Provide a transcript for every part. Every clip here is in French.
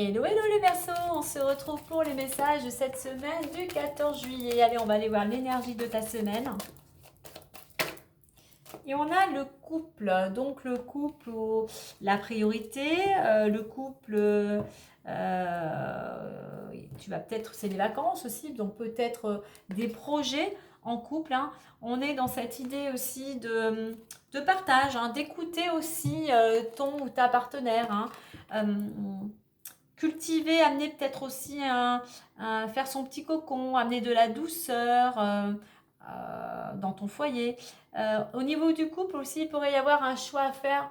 Hello, hello les Verseaux, on se retrouve pour les messages de cette semaine du 14 juillet. Allez, on va aller voir l'énergie de ta semaine. Et on a le couple, donc le couple, la priorité, le couple, tu vas peut-être, c'est les vacances aussi, donc peut-être des projets en couple. Hein. On est dans cette idée aussi de partage, hein, d'écouter aussi ton ou ta partenaire. Hein. Cultiver, amener peut-être aussi faire son petit cocon, amener de la douceur dans ton foyer. Au niveau du couple aussi, il pourrait y avoir un choix à faire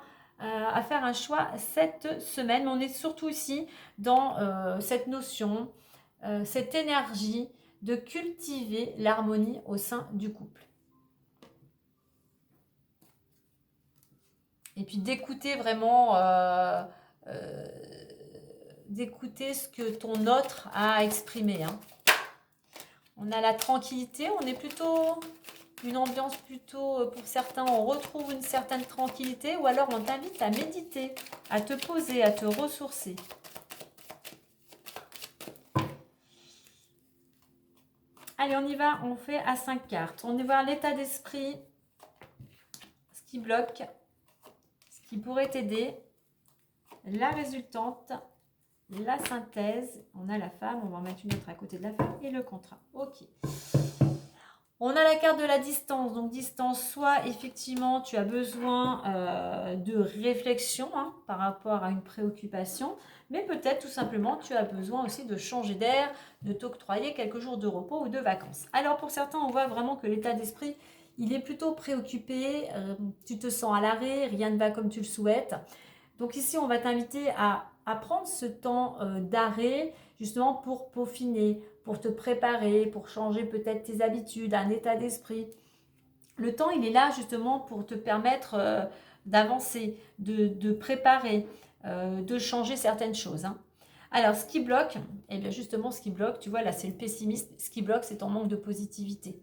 un choix cette semaine. Mais on est surtout ici dans cette notion, cette énergie de cultiver l'harmonie au sein du couple. Et puis d'écouter vraiment d'écouter ce que ton autre a à exprimer. Hein. On a la tranquillité, on est plutôt une ambiance plutôt, pour certains, on retrouve une certaine tranquillité, ou alors on t'invite à méditer, à te poser, à te ressourcer. Allez, on y va, on fait à 5 cartes. On y va l'état d'esprit, ce qui bloque, ce qui pourrait t'aider, la résultante, la synthèse, on a la femme, on va en mettre une autre à côté de la femme, et le contrat. Ok. On a la carte de la distance, donc distance, soit effectivement tu as besoin de réflexion hein, par rapport à une préoccupation, mais peut-être tout simplement tu as besoin aussi de changer d'air, de t'octroyer quelques jours de repos ou de vacances. Alors pour certains, on voit vraiment que l'état d'esprit, il est plutôt préoccupé, tu te sens à l'arrêt, rien ne va comme tu le souhaites. Donc ici, on va t'inviter à prendre ce temps d'arrêt justement pour peaufiner, pour te préparer, pour changer peut-être tes habitudes, un état d'esprit. Le temps, il est là justement pour te permettre d'avancer, de préparer, de changer certaines choses. Hein. Alors, ce qui bloque, eh bien justement, ce qui bloque, tu vois, là, c'est le pessimiste. Ce qui bloque, c'est ton manque de positivité.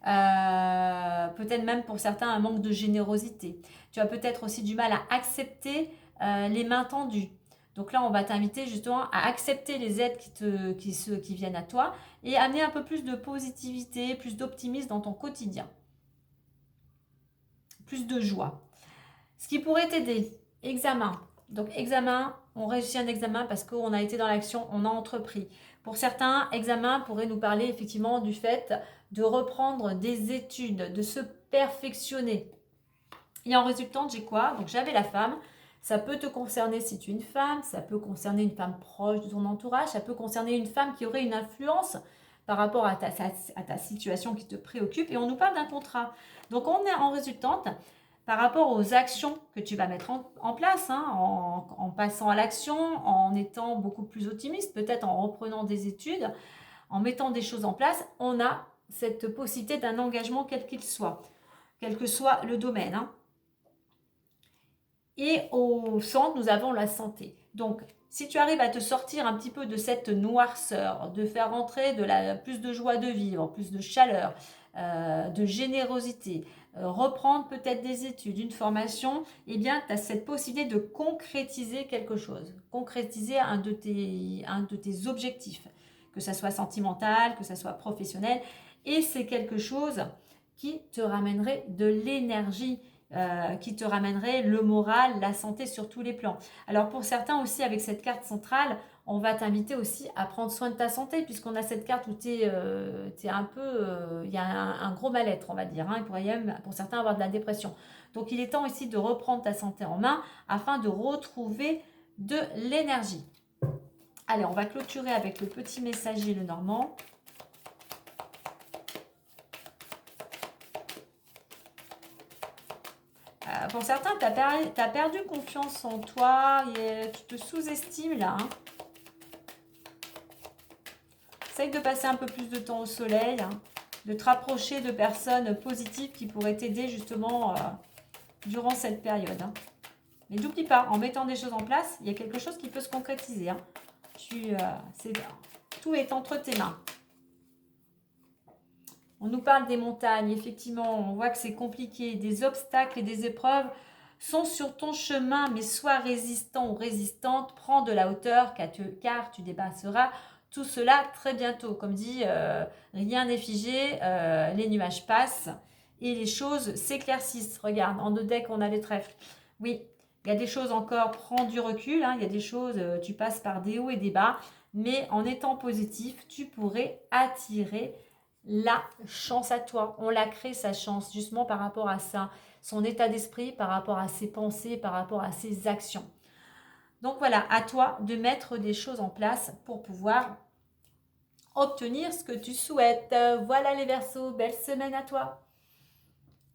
Peut-être même pour certains, un manque de générosité. Tu as peut-être aussi du mal à accepter les mains tendues. Donc là, on va t'inviter justement à accepter les aides qui viennent à toi et amener un peu plus de positivité, plus d'optimisme dans ton quotidien. Plus de joie. Ce qui pourrait t'aider, examen. Donc examen, on réussit un examen parce qu'on a été dans l'action, on a entrepris. Pour certains, examen pourrait nous parler effectivement du fait de reprendre des études, de se perfectionner. Et en résultant, j'ai quoi? Donc j'avais la femme. Ça peut te concerner si tu es une femme, ça peut concerner une femme proche de ton entourage, ça peut concerner une femme qui aurait une influence par rapport à ta situation qui te préoccupe. Et on nous parle d'un contrat. Donc on est en résultante par rapport aux actions que tu vas mettre en place, hein, en passant à l'action, en étant beaucoup plus optimiste, peut-être en reprenant des études, en mettant des choses en place, on a cette possibilité d'un engagement quel qu'il soit, quel que soit le domaine. Hein. Et au centre, nous avons la santé. Donc, si tu arrives à te sortir un petit peu de cette noirceur, de faire rentrer plus de joie de vivre, plus de chaleur, de générosité, reprendre peut-être des études, une formation, eh bien, tu as cette possibilité de concrétiser quelque chose, concrétiser un de tes objectifs, que ça soit sentimental, que ça soit professionnel, et c'est quelque chose qui te ramènerait de l'énergie, qui te ramènerait le moral, la santé sur tous les plans. Alors pour certains aussi, avec cette carte centrale, on va t'inviter aussi à prendre soin de ta santé, puisqu'on a cette carte où tu es un peu... Il y a un gros mal-être, on va dire. Hein. Il pourrait même, pour certains, avoir de la dépression. Donc il est temps ici de reprendre ta santé en main afin de retrouver de l'énergie. Allez, on va clôturer avec le petit messager, le Normand. Pour certains, tu as perdu confiance en toi et tu te sous-estimes là. Hein. Essaye de passer un peu plus de temps au soleil, hein, de te rapprocher de personnes positives qui pourraient t'aider justement durant cette période. Hein. Mais n'oublie pas, en mettant des choses en place, il y a quelque chose qui peut se concrétiser. Hein. Tout est entre tes mains. On nous parle des montagnes, effectivement, on voit que c'est compliqué, des obstacles et des épreuves sont sur ton chemin, mais sois résistant ou résistante, prends de la hauteur car tu dépasseras tout cela très bientôt. Comme dit, rien n'est figé, les nuages passent et les choses s'éclaircissent. Regarde, en 2 decks, on a les trèfles. Oui, il y a des choses encore, prends du recul, hein, il y a des choses, tu passes par des hauts et des bas, mais en étant positif, tu pourrais attirer la chance à toi. On la crée, sa chance, justement par rapport à ça, son état d'esprit, par rapport à ses pensées, par rapport à ses actions. Donc voilà, à toi de mettre des choses en place pour pouvoir obtenir ce que tu souhaites. Voilà les Verseaux, belle semaine à toi.